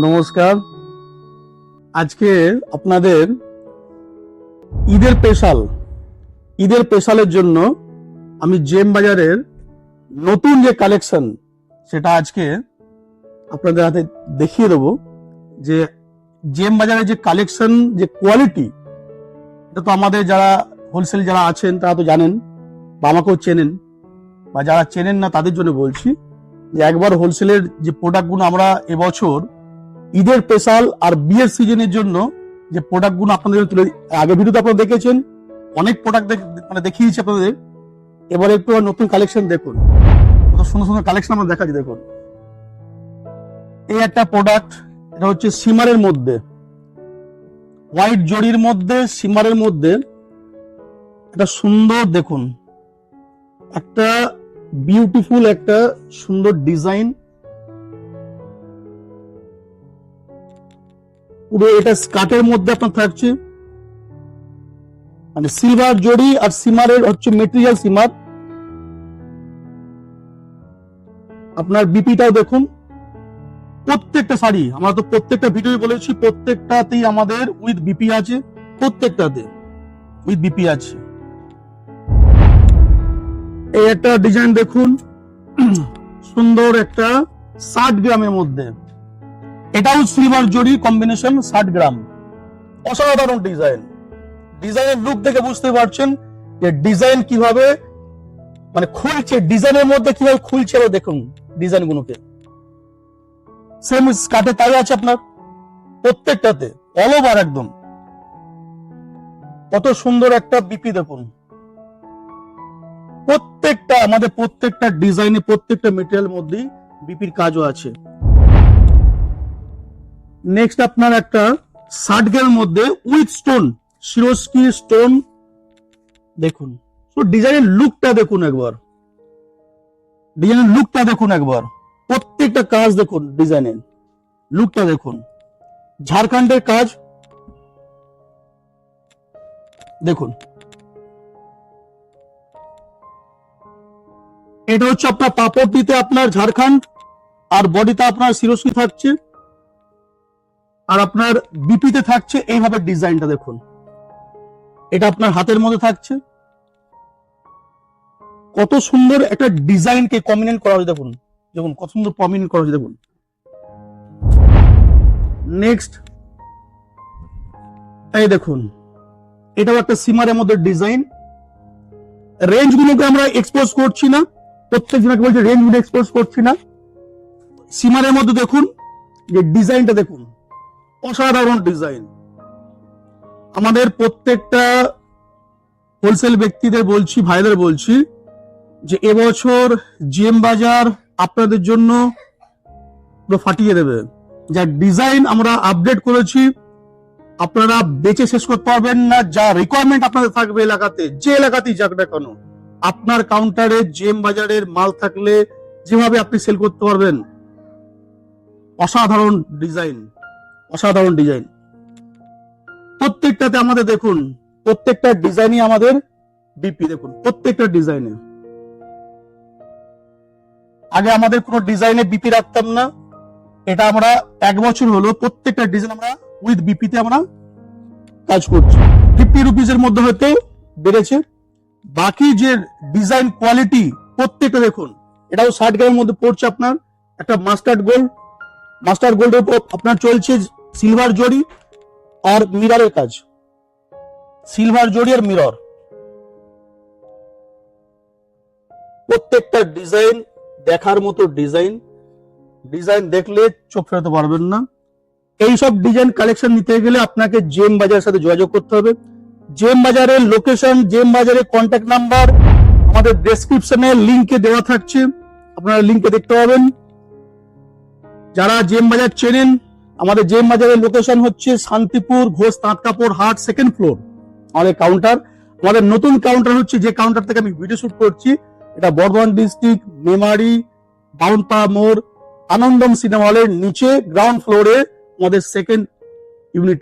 নমস্কার। আজকে আপনাদের ঈদের স্পেশালের জন্য আমি জেম বাজারের নতুন যে কালেকশন সেটা আজকে আপনাদের হাতে দেখিয়ে দেবো। যে জেম বাজারের যে কালেকশন, যে কোয়ালিটি, এটা তো আমাদের যারা হোলসেল যারা আছেন তারা তো জানেন বা আমাকেও চেনেন, বা যারা চেনেন না তাদের জন্য বলছি যে একবার হোলসেলের যে প্রোডাক্টগুলো আমরা এবছর ঈদের স্পেশাল আর বিয়ের সিজনের জন্য যে প্রোডাক্টগুলো আপনাদের তুলে, আগে ভিডিওতে আপনারা দেখেছেন অনেক প্রোডাক্ট দেখিয়েছি আপনাদের। এবারে একটু নতুন কালেকশন দেখুন, কত সুন্দর সুন্দর কালেকশন আমরা দেখাচ্ছি। দেখুন, এই একটা প্রোডাক্ট, এটা হচ্ছে সিমারের মধ্যে, হোয়াইট জরির মধ্যে, সিমারের মধ্যে একটা সুন্দর, দেখুন একটা বিউটিফুল একটা সুন্দর ডিজাইন। পুরো এটা স্কার্টের মধ্যে আপনার থাকছে, মানে সিলভার জড়ি আর সিমারের হচ্ছে মেটেরিয়াল সিমার। আপনার বিপিটাও দেখুন, প্রত্যেকটা শাড়ি, আমরা তো প্রত্যেকটা ভিডিও বলেছি প্রত্যেকটাতেই আমাদের উইথ বিপি আছে, প্রত্যেকটাতে উইথ বিপি আছে। এই একটা ডিজাইন দেখুন, সুন্দর একটা 60 গ্রামের মধ্যে, এটাও সিলভার জড়ি কম্বিনেশন, 60 গ্রাম। অসাধারণ ডিজাইন। ডিজাইনের লুক দেখে বুঝতে পারছেন যে ডিজাইন কিভাবে মানে খুলছে, ডিজাইনের মধ্যে কিভাবে খুলছে। দেখুন ডিজাইন গুলোকে, সেম স্কার্টে তাই আছে আপনার প্রত্যেকটাতে, অল ওভার একদম। কত সুন্দর একটা বিপি দেখুন, প্রত্যেকটা আমাদের প্রত্যেকটা ডিজাইনে প্রত্যেকটা মেটেরিয়াল মধ্যেই বিপির কাজও আছে। নেক্সট আপনার একটা 60 গ্রামের মধ্যে উইথ স্টোন, সিরোস্কি স্টোন। দেখুন ডিজাইনের লুকটা দেখুন একবার, ডিজাইনের লুকটা দেখুন একবার, প্রত্যেকটা কাজ দেখুন, ডিজাইনের লুকটা দেখুন, ঝাড়খণ্ডের কাজ দেখুন। এটা হচ্ছে আপনার পাপড়টিতে আপনার ঝাড়খণ্ড, আর বডিতে আপনার সিরোস্কি থাকছে, আর আপনার বিপিতে থাকছে এইভাবে ডিজাইনটা দেখুন। এটা আপনার হাতের মধ্যে থাকছে, কত সুন্দর একটা ডিজাইনকে কম্বিনেট করা হয়েছে দেখুন, দেখুন কত সুন্দর কম্বিনেট করা হয়েছে দেখুন। নেক্সট এই দেখুন, এটাও একটা সিমারের মধ্যে ডিজাইন। রেঞ্জ গুলোকে আমরা এক্সপোজ করছি না, প্রত্যেক জনকে বলছি রেঞ্জ গুলো এক্সপোজ করছি না। সিমারের মধ্যে দেখুন যে ডিজাইনটা দেখুন, অসাধারণ ডিজাইন। আমাদের প্রত্যেকটা হোলসেল ব্যক্তিদের বলছি, ভাইদের বলছি যে এবছর জেম বাজার আপনাদের জন্য পুরো ফাটিয়ে দেবে। যা ডিজাইন আমরা আপডেট করেছি আপনারা বেচে শেষ করতে পারবেন না। যা রিকোয়ারমেন্ট আপনাদের থাকবে এলাকাতে, যে এলাকাতেই যাক না কেন, আপনার কাউন্টারে জেম বাজারের মাল থাকলে যেভাবে আপনি সেল করতে পারবেন। অসাধারণ ডিজাইন, অসাধারণ ডিজাইন প্রত্যেকটাতে আমাদের দেখুন, প্রত্যেকটা ডিজাইনই আমাদের বিপি দেখুন, প্রত্যেকটা ডিজাইনে। আগে আমাদের কোনো ডিজাইনে বিপি রাখতাম না, এটা আমরা 1 বছর হলো প্রত্যেকটা ডিজাইন আমরা উইথ বিপিতে আমরা কাজ করছি। 50 রুপিসের মধ্যে হয়তো বেড়েছে, বাকি যে ডিজাইন কোয়ালিটি প্রত্যেকটা দেখুন। এটাও 60 গ্রামের মধ্যে পড়ছে আপনার একটা মাস্টার্ড গোল্ড, মাস্টার্ড গোল্ডের উপর আপনার চলছে সিলভার জড়ি আর মিররের কাজ, সিলভার জড়ি আর মিরর। প্রত্যেকটা ডিজাইন দেখার মতো ডিজাইন, ডিজাইন দেখলে চোখ ফেরাতে পারবেন না। এইসব ডিজাইন কালেকশন নিতে গেলে আপনাকে জেম বাজারের সাথে যোগাযোগ করতে হবে। জেম বাজারের লোকেশন, জেম বাজারের কন্ট্যাক্ট নাম্বার আমাদের ডেসক্রিপশনে লিংকে দেওয়া থাকছে, আপনারা লিংকে দেখতে পাবেন। যারা জেম বাজার চেনেন, আমাদের জেম বাজারের লোকেশন হচ্ছে শান্তিপুর ঘোষ তাঁত কাপড় হাট, 2nd ফ্লোর আমাদের কাউন্টার। আমাদের নতুন কাউন্টার হচ্ছে যে কাউন্টার থেকে আমি ভিডিও শুট করছি, এটা বর্ধমান ডিস্ট্রিক্ট, মেমারি, বাউনপাড়া মোড়, আনন্দম সিনেমা হলের নিচে গ্রাউন্ড ফ্লোরে আমাদের 2nd ইউনিট,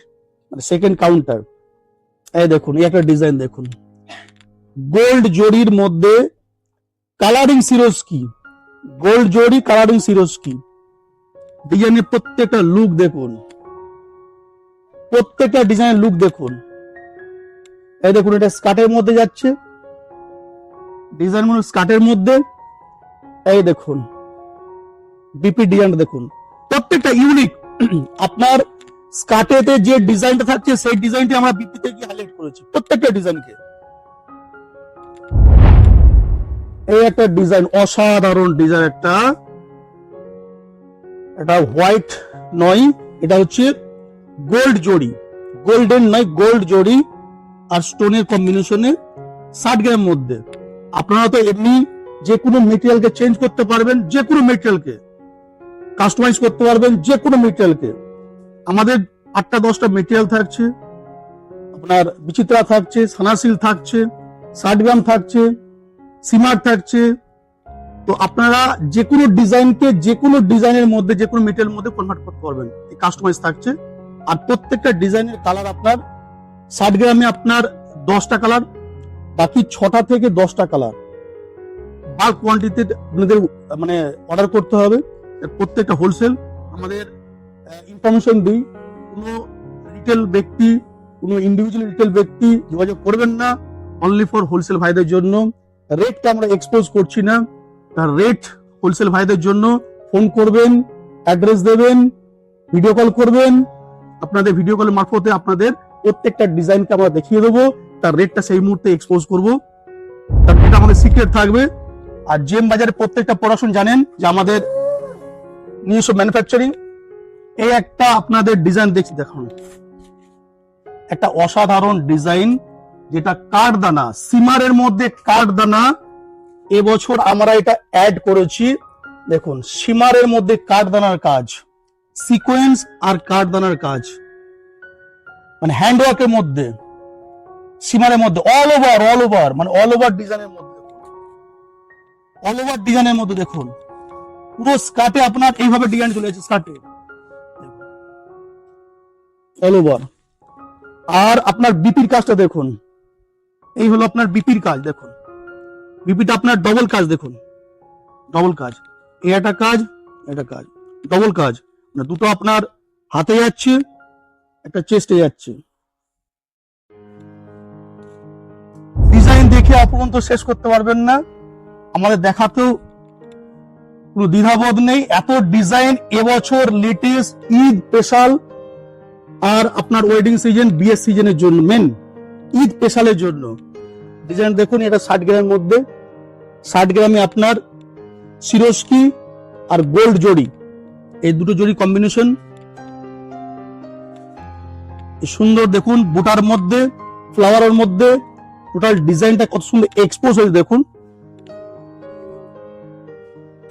মানে 2nd কাউন্টার। এই দেখুন, এই একটা ডিজাইন দেখুন, গোল্ড জরির মধ্যে কালারিং সিরোস্কি, গোল্ড জরি কালারিং সিরোস্কি। ডিজাইনের প্রত্যেকটা লুক দেখুন, প্রত্যেকটা ডিজাইনের লুক দেখুন। এই দেখুন, এটা স্কার্টের মধ্যে যাচ্ছে, ডিজাইন স্কার্টের মধ্যে। এই দেখুন বিপি ডিজাইন দেখুন, প্রত্যেকটা ইউনিক। আপনার স্কার্টেতে যে ডিজাইনটা থাকছে সেই ডিজাইনটি আমরা বিপিতে গিয়ে হাইলাইট করেছি প্রত্যেকটা ডিজাইনকে। এই একটা ডিজাইন, অসাধারণ ডিজাইন একটা, এটা হোয়াইট নয়, এটা হচ্ছে গোল্ড জড়ি, গোল্ডেন নয় গোল্ড জড়ি আর স্টোনের কম্বিনেশনে 60 গ্রামের মধ্যে। আপনারা তো এমনি যে কোনো মেটেরিয়ালকে চেঞ্জ করতে পারবেন, যে কোনো মেটেরিয়ালকে কাস্টমাইজ করতে পারবেন, যে কোনো মেটেরিয়ালকে। আমাদের 8টা-10টা মেটেরিয়াল থাকছে, আপনার বিচিত্রা থাকছে, সানাসিল থাকছে, 60 গ্রাম থাকছে, সিমার থাকছে। তো আপনারা যে কোনো ডিজাইনকে যে কোনো ডিজাইনের মধ্যে যে কোনো মেটেরিয়ালের মধ্যে কনভার্ট করতে পারবেন, এই কাস্টমাইজ থাকছে। আর প্রত্যেকটা ডিজাইনের কালার আপনার 60 গ্রামে আপনার 10টা কালার, বাকি 6টা থেকে 10টা কালার বাল্ক কোয়ান্টিটিতে আপনাদের মানে অর্ডার করতে হবে। প্রত্যেকটা হোলসেল আমাদের ইনফরমেশন দিই, কোনো রিটেল ব্যক্তি, কোনো ইন্ডিভিজুয়াল রিটেল ব্যক্তি যোগাযোগ করবেন না, অনলি ফর হোলসেল ভাইদের জন্য। রেটটা আমরা এক্সপোজ করছি না, তার রেট হোলসেল ভাইদের জন্য। ফোন করবেন, অ্যাড্রেস দেবেন, ভিডিও কল করবেন, আপনাদের ভিডিও কলের মারফতে আপনাদের প্রত্যেকটা ডিজাইনকে আমরা দেখিয়ে দেবো, তার রেটটা সেই মুহূর্তে এক্সপোজ করবো, তার এটা আমাদের সিক্রেট থাকবে। আর জেম বাজারে প্রত্যেকটা প্রোডাকশন জানেন যে আমাদের নিজস্ব ম্যানুফ্যাকচারিং। এই একটা আপনাদের ডিজাইন দেখুন, একটা অসাধারণ ডিজাইন, যেটা কাঠদানা, সিমারের মধ্যে কাঠদানা। এবছর আমরা এটা অ্যাড করেছি, দেখুন সিমারের মধ্যে কাঠদানার কাজ, সিকোয়েন্স আর কাঠদানার কাজ, মানে হ্যান্ডওয়ার্কের মধ্যে, সিমারের মধ্যে অল ওভার মানে অল ওভার ডিজাইনের মধ্যে, অল ওভার ডিজাইনের মধ্যে দেখুন। পুরো স্কার্টে আপনার এইভাবে ডিজাইন চলে যাচ্ছে, স্কার্টে অল ওভার। আর আপনার বিপির কাজটা দেখুন, এই হলো আপনার বিপির কাজ। দেখুন বিপিটা আপনার ডবল কাজ, দেখুন ডবল কাজ, এই একটা কাজ, এটা কাজ, ডবল কাজ, মানে দুটো আপনার হাতে যাচ্ছে, একটা চেস্টে যাচ্ছে। ডিজাইন দেখে অপরন্ত শেষ করতে পারবেন না, আমাদের দেখাতেও কোনো দ্বিধাবোধ নেই। এত ডিজাইন এবছর লেটেস্ট ঈদ স্পেশাল আর আপনার ওয়েডিং সিজন, বিয়ের সিজনের জন্য, মেন ঈদ স্পেশালের জন্য ডিজাইন দেখুন। এটা 60 গ্রামের মধ্যে, 60 গ্রামে আপনার সিরোস্কি আর গোল্ড জড়ি, এই দুটো জড়ি কম্বিনেশন সুন্দর। দেখুন বুটার মধ্যে, ফ্লাওয়ারের মধ্যে টোটাল ডিজাইনটা কত সুন্দর এক্সপোজ হয়েছে দেখুন।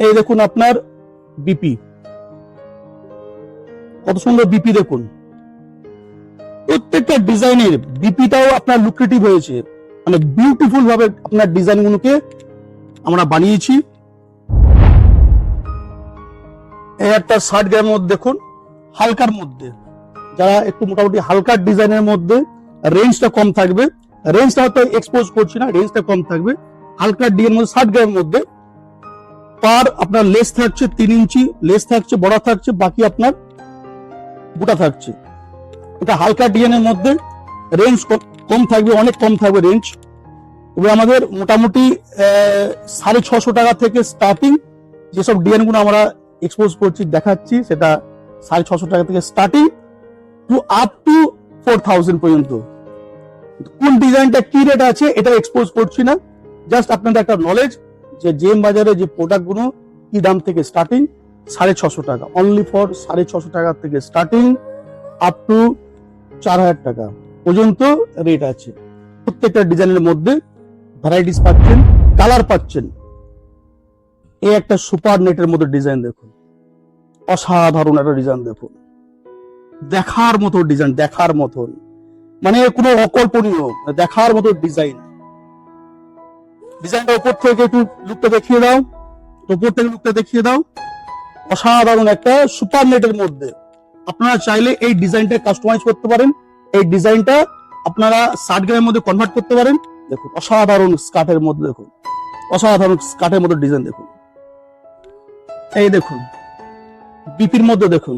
এই দেখুন আপনার বিপি, কত সুন্দর বিপি দেখুন। প্রত্যেকটা ডিজাইনের বিপিটাও আপনার লুক্রেটিভ হয়েছে, মানে বিউটিফুল ভাবে আপনার ডিজাইন গুলোকে আমরা বানিয়েছি। এই একটা 60 গ্রামের মধ্যে দেখুন, হালকার মধ্যে, যারা একটু মোটামুটি হালকা ডিজাইনের মধ্যে, রেঞ্জটা কম থাকবে, রেঞ্জটা হয়তো এক্সপোজ করছি না, রেঞ্জটা কম থাকবে। হালকা ডিজাইনের মধ্যে 60 গ্রামের মধ্যে পার আপনার লেস থাকছে 3 ইঞ্চি লেস থাকছে, বড় থাকছে, বাকি আপনার বুটা থাকছে। এটা হালকা ডিজাইনের মধ্যে, রেঞ্জ কম থাকবে, অনেক কম থাকবে রেঞ্জ। তবে আমাদের মোটামুটি 650 টাকা থেকে স্টার্টিং, যেসব ডিজাইন গুলো আমরা এক্সপোজ করছি দেখাচ্ছি, সেটা 650 টাকা থেকে স্টার্টিং টু আপ টু 4000 পর্যন্ত। কোন ডিজাইনটা কি রেট আছে এটা এক্সপোজ করছি না, জাস্ট আপনাদের একটা নলেজ যে জেম বাজারে যে প্রোডাক্ট গুলো কি দাম থেকে স্টার্টিং। 650 টাকা, অনলি ফর 650 টাকা থেকে স্টার্টিং আপ টু 4000 টাকা পর্যন্ত রেট আছে। প্রত্যেকটা ডিজাইনের মধ্যে ভ্যারাইটিস পাচ্ছেন, কালার পাচ্ছেন। এই একটা সুপার নেটের মধ্যে ডিজাইন দেখুন, অসাধারণ একটা ডিজাইন দেখুন, দেখার মতো ডিজাইন, দেখার মতন, মানে কোনো অকল্পনীয়, দেখার মতো ডিজাইন। ডিজাইনটা উপর থেকে একটু লুকটা দেখিয়ে দাও, উপর থেকে লুকটা দেখিয়ে দাও। অসাধারণ একটা সুপার নেটের মধ্যে আপনারা চাইলে এই ডিজাইনটা কাস্টমাইজ করতে পারেন, এই ডিজাইনটা আপনারা 60 গ্রামের মধ্যে কনভার্ট করতে পারেন। দেখুন অসাধারণ স্কার্টের মধ্যে, দেখুন অসাধারণ স্কার্টের মধ্যে ডিজাইন দেখুন। এই দেখুন বিপির মধ্যে দেখুন,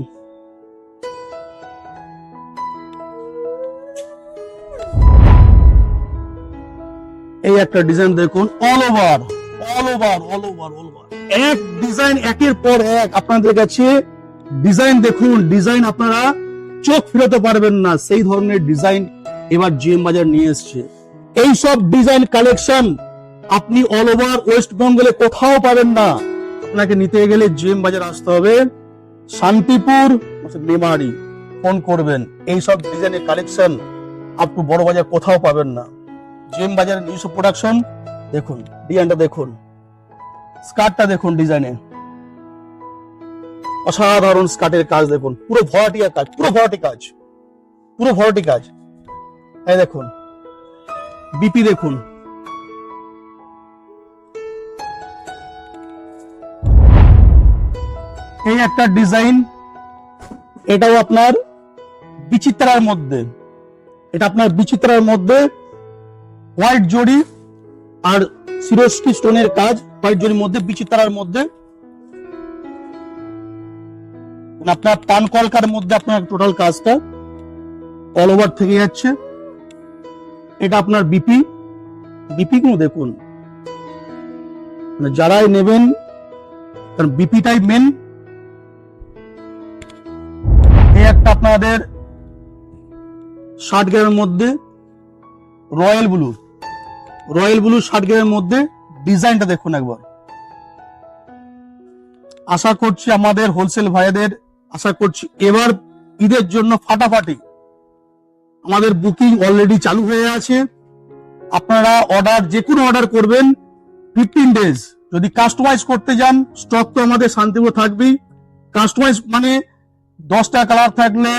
এই একটা ডিজাইন দেখুন, অল ওভার এক ডিজাইন, একের পর এক আপনাদের কাছে ডিজাইন দেখুন, ডিজাইন আপনারা চোখ ফেরাতে পারবেন না, সেই ধরনের ডিজাইন এবার জিএম বাজার নিয়ে এসছে। এই সব ডিজাইন কালেকশন আপনি অল ওভার ওয়েস্ট বেঙ্গলে কোথাও পাবেন না। আপনাকে নিতে গেলে জিএম বাজার আসতে হবে, শান্তিপুর মেমারি, ফোন করবেন। এই সব ডিজাইনের কালেকশন আপনি বড় বাজার কোথাও পাবেন না। জিএম বাজারের নিজস্ব প্রোডাকশন। দেখুন ডিজাইনটা দেখুন, স্কার্টটা দেখুন, ডিজাইনে অসাধারণ স্কার্টের কাজ দেখুন, পুরো ভরাটিয়া কাজ, পুরো ভরাটি কাজ। এই দেখুন বিপি দেখুন, এই একটা ডিজাইন, এটাও আপনার বিচিত্রার মধ্যে, হোয়াইট জরি আর সিরোস্কি স্টোনের কাজ, হোয়াইট জরির মধ্যে, বিচিত্রার মধ্যে, আপনার পান কলকার মধ্যে আপনার টোটাল কাজটা অল ওভার থেকে যাচ্ছে। এটা আপনার বিপি গুলো দেখুন, যারাই নেবেন, কারণ বিপিটাই মেন। এই একটা আপনাদের 60 গ্রামের মধ্যে রয়্যাল ব্লু 60 গ্রামের মধ্যে, ডিজাইনটা দেখুন একবার। আশা করছি আমাদের হোলসেল ভাইদের, আশা করছি এবার ঈদের জন্য ফাটাফাটি আমাদের বুকিং অলরেডি চালু হয়ে আছে। আপনারা যে কোনো অর্ডার করবেন 15 ডেজ। যদি কাস্টমাইজ করতে যান, স্টক তো আমাদের শান্তিপুর থাকবেই। কাস্টমাইজ মানে 10টা কালার থাকলে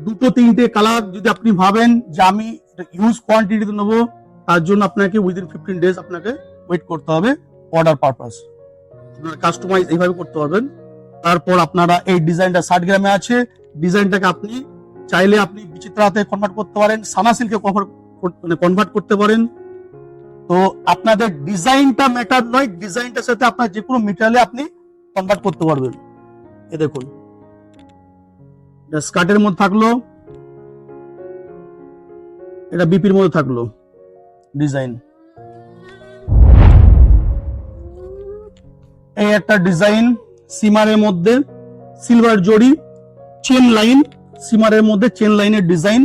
2-3টে কালার যদি আপনি ভাবেন যে আমি হিউজ কোয়ান্টিটিতে নেবো, তার জন্য আপনাকে উইদিন 15 ডেজ আপনাকে ওয়েট করতে হবে অর্ডার পারপাস। আপনারা কাস্টমাইজ এইভাবে করতে পারবেন। তারপর আপনারা এই ডিজাইনটা 60 গ্রামে আছে, ডিজাইনটাকে আপনি চাইলে আপনি বিচিত্রাতে কনভার্ট করতে পারেন, সানা সিল্কে কনভার্ট করতে পারেন। তো আপনাদের ডিজাইনটা ম্যাটার নয়, ডিজাইনটার সাথে আপনার যে কোনো মেটেরিয়ালে আপনি কনভার্ট করতে পারবেন। এ দেখুন স্কার্টের মধ্যে থাকলো, এটা বিপির মধ্যে থাকলো ডিজাইন। এই একটা ডিজাইন সিমারের মধ্যে, সিলভার জড়ি, চেন লাইন, সিমারের মধ্যে চেন লাইনের ডিজাইন,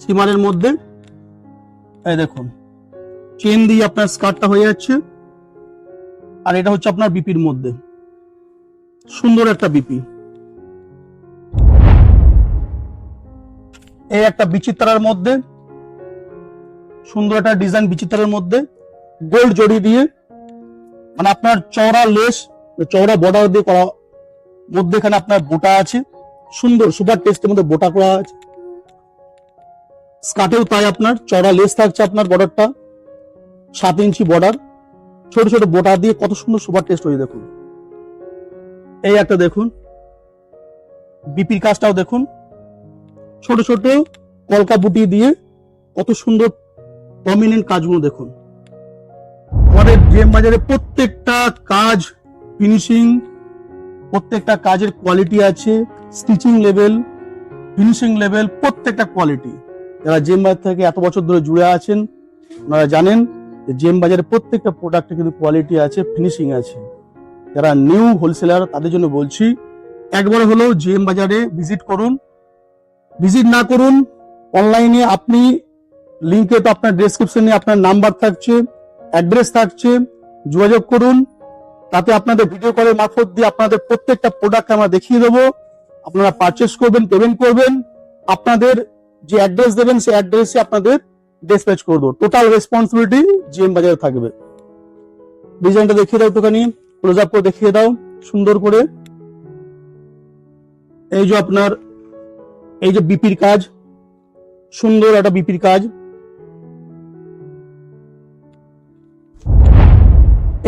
সিমারের মধ্যে। এই দেখুন চেন দিয়ে আপনার স্কার্টটা হয়ে যাচ্ছে। আর এটা হচ্ছে আপনার বিপির মধ্যে, সুন্দর একটা বিপি। এই একটা বিচিত্রার মধ্যে সুন্দর একটা ডিজাইন, বিচিত্রার মধ্যে গোল্ড জড়ি দিয়ে, মানে আপনার চওড়া লেস, চওড়া বর্ডার দিয়ে করা, মধ্যেখানে আপনার বোটা আছে, সুন্দর সুপার টেস্টের মধ্যে বোটা করা আছে। স্কার্টেও তাই আপনার চওড়া লেস থাকছে, আপনার বর্ডারটা 7 ইঞ্চি বর্ডার, ছোট ছোট বোটা দিয়ে কত সুন্দর সুপার টেস্ট হয়ে। দেখুন এই একটা দেখুন বিপির কাজটাও দেখুন, ছোট ছোট কলকা বুটি দিয়ে কত সুন্দর প্রমিনেন্ট কাজগুলো দেখুন। আমাদের জিএম বাজারে প্রত্যেকটা কাজ ফিনিশিং, প্রত্যেকটা কাজের কোয়ালিটি আছে, স্টিচিং লেভেল, ফিনিশিং লেভেল, প্রত্যেকটা কোয়ালিটি। যারা জিএম বাজার থেকে এত বছর ধরে জুড়ে আছেন আপনারা জানেন যে জিএম বাজারে প্রত্যেকটা প্রোডাক্টে কিন্তু কোয়ালিটি আছে, ফিনিশিং আছে। যারা নিউ হোলসেলার তাদের জন্য বলছি, একবার হলেও জিএম বাজারে ভিজিট করুন। ভিজিট না করুন, অনলাইনে আপনি লিঙ্কে তো আপনার ডেসক্রিপশনে আপনার নাম্বার থাকছে, অ্যাড্রেস থাকছে, যোগাযোগ করুন। তাতে আপনাদের ভিডিও কলের মারফত দিয়ে আপনাদের প্রত্যেকটা প্রোডাক্ট আমরা দেখিয়ে দেবো। আপনারা পারচেস করবেন, পেমেন্ট করবেন, আপনাদের যে অ্যাড্রেস দেবেন সেই অ্যাড্রেসে আপনাদের ডিসপ্যাচ করে দেবো। টোটাল রেসপন্সিবিলিটি জিএম বাজারে থাকবে। ডিজাইনটা দেখিয়ে দাও, একটুখানি ক্লোজ আপ করে দেখিয়ে দাও সুন্দর করে। এই যে আপনার এই যে বিপির কাজ, সুন্দর একটা বিপির কাজ।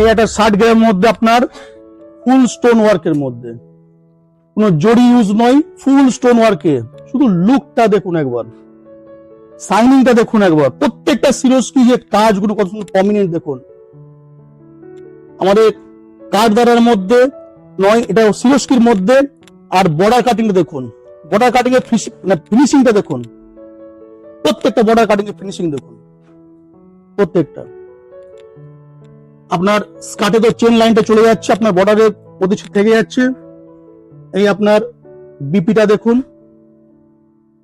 এই একটা 60 গ্রামের মধ্যে আপনার ফুল স্টোন ওয়ার্কের মধ্যে, কোনো জড়ি ইউজ নয়, ফুল স্টোন ওয়ার্কে। শুধু লুকটা দেখুন একবার, শাইনিংটা দেখুন একবার, প্রত্যেকটা সিরোস্কি যে কাজগুলো কত সুন্দর প্রমিনেন্ট দেখুন। আমাদের কাঠদারার মধ্যে নয়, এটা সিরোস্কির মধ্যে। আর বর্ডার কাটিংটা দেখুন, বর্ডার কাটিং এর ফিনিশিংটা দেখুন, প্রত্যেকটা বর্ডার কাটিং এর ফিনিশিং দেখুন, প্রত্যেকটা। আপনার স্কার্টে তো চেন লাইনটা চলে যাচ্ছে, আপনার বর্ডারের প্রতিচ্ছদ থেকে যাচ্ছে। এই আপনার বিপিটা দেখুন,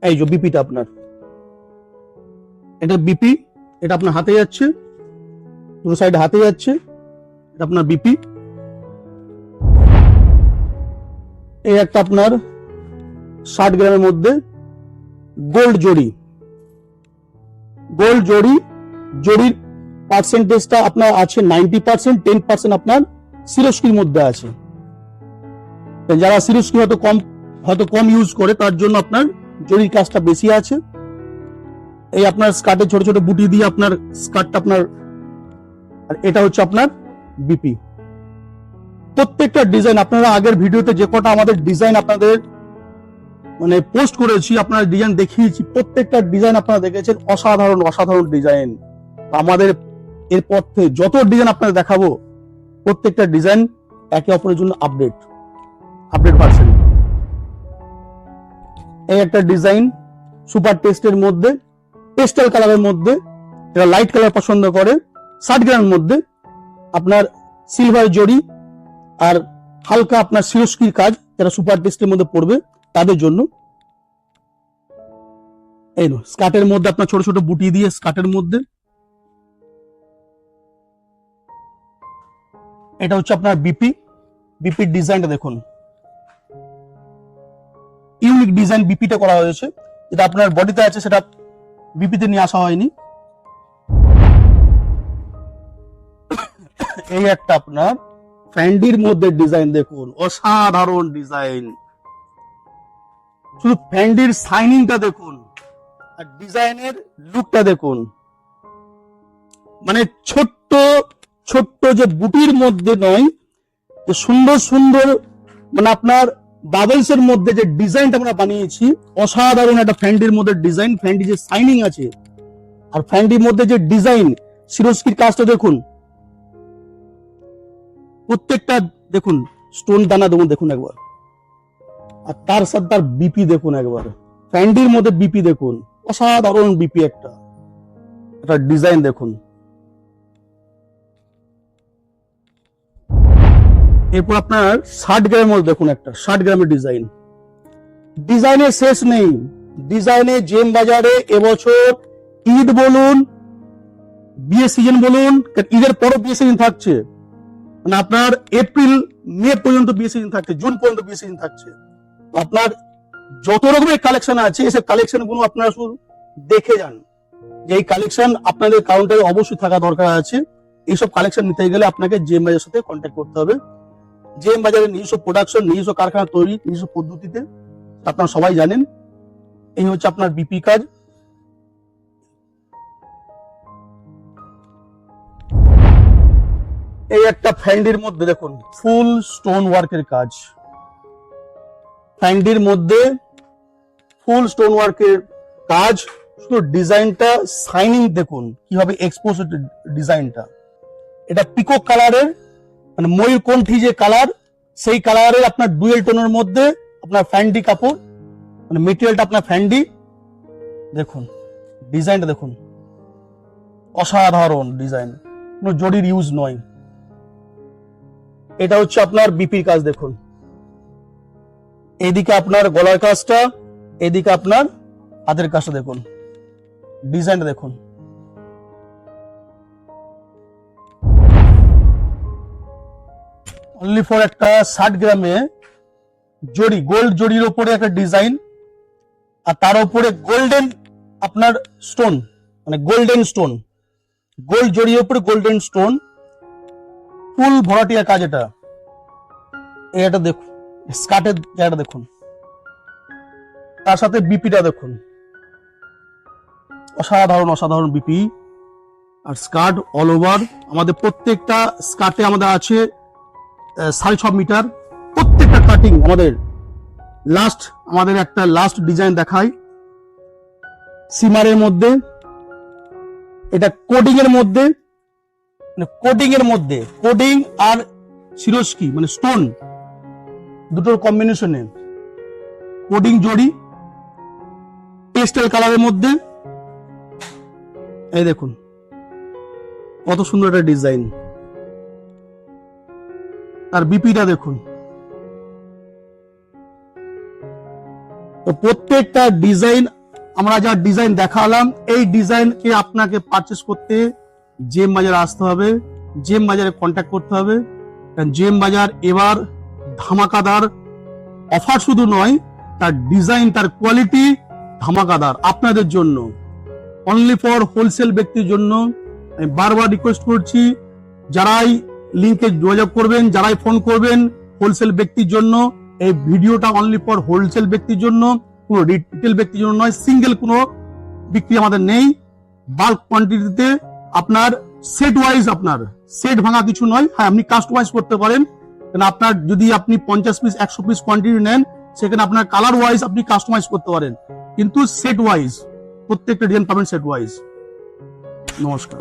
এই যে বিপিটা আপনার, এটা বিপি, এটা আপনার হাতে যাচ্ছে, দুটো সাইডে হাতে যাচ্ছে, এটা আপনার বিপি। এই একটা আপনার 60 গ্রামের মধ্যে গোল্ড জড়ি, গোল্ড জড়ি, জড়ির পার্সেন্টেজটা আপনার আছে 90%, 10% আপনার সিরোস্কির মধ্যে আছে। যারা সিরোস্কি হয়তো কম ইউজ করে, তার জন্য আপনার জড়ির কাজটা বেশি আছে। এই আপনার স্কার্টে ছোট ছোট বুটি দিয়ে আপনার স্কার্টটা আপনার, আর এটা হচ্ছে আপনার বিপি। প্রত্যেকটা ডিজাইন আপনারা আগের ভিডিওতে যে কটা আমাদের ডিজাইন আপনাদের মানে পোস্ট করেছি, আপনারা ডিজাইন দেখিয়েছি, প্রত্যেকটা ডিজাইন আপনারা দেখেছেন, অসাধারণ অসাধারণ ডিজাইন। আমাদের এরপর থেকে যত ডিজাইন আপনারা দেখাবো, প্রত্যেকটা ডিজাইন একে অপরের জন্য আপডেট ভার্সন। এই একটা ডিজাইন সুপার টেস্টের মধ্যে, পেস্টেল কালারের মধ্যে, যারা লাইট কালার পছন্দ করে, 60 গ্রামের মধ্যে আপনার সিলভার জড়ি আর হালকা আপনার সিরোস্কির কাজ, যারা সুপার টেস্টের মধ্যে পড়বে তাদের জন্য। এই স্কার্টের মধ্যে আপনার ছোট ছোট বুটি দিয়ে স্কার্টের মধ্যে, এটা হচ্ছে আপনার বিপি। বিপির ডিজাইনটা দেখুন, ইউনিক ডিজাইন বিপিটা করা হয়েছে, যেটা আপনার বডিতে আছে সেটা বিপিতে নিয়ে আসা হয়নি। এই একটা আপনার ফ্যান্ডির মধ্যে ডিজাইন দেখুন, অসাধারণ ডিজাইন। শুধু ফ্যান্ডির সাইনিংটা দেখুন আর ডিজাইনের লুকটা দেখুন, মানে ছোট্ট ছোট্ট যে বুটির মধ্যে নয়, যে সুন্দর সুন্দর মানে আপনার বাবলস এর মধ্যে যে ডিজাইনটা আমরা বানিয়েছি, অসাধারণ একটা ফ্যান্ডির মধ্যে ডিজাইন। ফ্যান্ডি যে সাইনিং আছে আর ফ্যান্ডির মধ্যে যে ডিজাইন, সিরোস্কির কাজটা দেখুন, প্রত্যেকটা দেখুন, স্টোন দানা দেখুন একবার, আর তার সাথে তার বিপি দেখুন একবার, ফ্যান্ডির মধ্যে বিপি দেখুন, অসাধারণ বিপি একটা ডিজাইন দেখুন। এরপর আপনার 60 গ্রামের মধ্যে দেখুন একটা 60 গ্রামের ডিজাইন। ডিজাইনের শেষ নেই, ডিজাইনে জেম বাজারে এবছর ঈদ বলুন, বিয়ে সিজন বলুন, ঈদের পরও বিয়ে সিজন থাকছে, মানে আপনার এপ্রিল মে পর্যন্ত বিয়ে সিজন থাকছে, জুন পর্যন্ত বিয়ে সিজন থাকছে। আপনার যত রকমের কালেকশন আছে, এসব কালেকশন গুলো আপনারা শুধু দেখে যান, যে এই কালেকশন আপনাদের কাউন্টারে অবশ্যই থাকা দরকার আছে। এইসব কালেকশন নিতে গেলে আপনাকে জেম বাজারের সাথে কন্ট্যাক্ট করতে হবে। জেম বাজারের নিজস্ব প্রোডাকশন, নিজস্ব কারখানা তৈরি, নিজস্ব পদ্ধতিতে, আপনারা সবাই জানেন। এই হচ্ছে আপনার বিপি কাজ। এই একটা ফ্যান্ডির মধ্যে দেখুন, ফুল স্টোন ওয়ার্কের কাজ, ফ্যান্ডির মধ্যে ফুল স্টোন ওয়ার্কের কাজ। শুধু ডিজাইনটা সাইনিং দেখুন কিভাবে এক্সপোজ ডিজাইনটা। এটা পিকক কালারের, মানে ময়ূরকণ্ঠী যে কালার, সেই কালারের আপনার ডুয়েল টোনের মধ্যে আপনার ফ্যান্ডি কাপড়, মানে মেটেরিয়ালটা আপনার ফ্যান্ডি। দেখুন ডিজাইনটা দেখুন, অসাধারণ ডিজাইন, কোনো জরির ইউজ নয়। এটা হচ্ছে আপনার বিপির কাজ দেখুন, এদিকে আপনার গলার কাজটা, এদিকে আপনার হাতের কাজটা দেখুন, ডিজাইনটা দেখুন। অনলি ফর একটা 60 গ্রামে জড়ি, গোল্ড জড়ির উপরে একটা ডিজাইন, আর তার উপরে গোল্ডেন আপনার স্টোন, মানে গোল্ডেন স্টোন, গোল্ড জড়ির উপরে গোল্ডেন স্টোন, ফুল ভরাটিয়া কাজ। এটা দেখুন, স্কার্টের জায়গাটা দেখুন, তার সাথে বিপিটা দেখুন, অসাধারণ অসাধারণ বিপি। আর স্কার্ট অল ওভার, আমাদের প্রত্যেকটা স্কার্টে আমাদের আছে 6.5 মিটার, প্রত্যেকটা কাটিং আমাদের আমাদের একটা লাস্ট ডিজাইন দেখাই সিমারের মধ্যে। এটা কোডিং এর মধ্যে, কোডিং আর সিরোস্কি মানে স্টোন, দুটোর কম্বিনেশনে কোডিং জড়ি পেস্টেল কালারের মধ্যে, এই দেখুন কত সুন্দর একটা ডিজাইন। আর বিপিটা দেখুন। তো প্রত্যেকটা ডিজাইন আমরা যা ডিজাইন দেখালাম, এই ডিজাইনকে আপনাকে পারচেস করতে জেম বাজারে আসতে হবে, জেম বাজারে কন্ট্যাক্ট করতে হবে। কারণ জেম বাজার এবার ধামাকাদার অফার শুধু নয়, তার ডিজাইন, তার কোয়ালিটি ধামাকাদার আপনাদের জন্য, অনলি ফর হোলসেল ব্যক্তির জন্য। আমি বারবার রিকোয়েস্ট করছি, যারাই লিঙ্কে যোগাযোগ করবেন, যারাই ফোন করবেন, হোলসেল ব্যক্তির জন্য এই ভিডিওটা, অনলি ফর হোলসেল ব্যক্তির জন্য, কোনো রিটেল ব্যক্তির জন্য নয়। সিঙ্গেল কোনো বিক্রি আমাদের নেই, বাল্ক কোয়ান্টিটিতে আপনার সেট ওয়াইজ, আপনার সেট ভাঙা কিছু নয়। হ্যাঁ, আপনি কাস্টমাইজ করতে পারেন, কারণ আপনার যদি আপনি 50 পিস 100 পিস কোয়ান্টিটি নেন, সেখানে আপনার কালার ওয়াইজ আপনি কাস্টমাইজ করতে পারেন, কিন্তু সেট ওয়াইজ প্রত্যেকটা ডিজাইন পাবেন সেট ওয়াইজ। নমস্কার।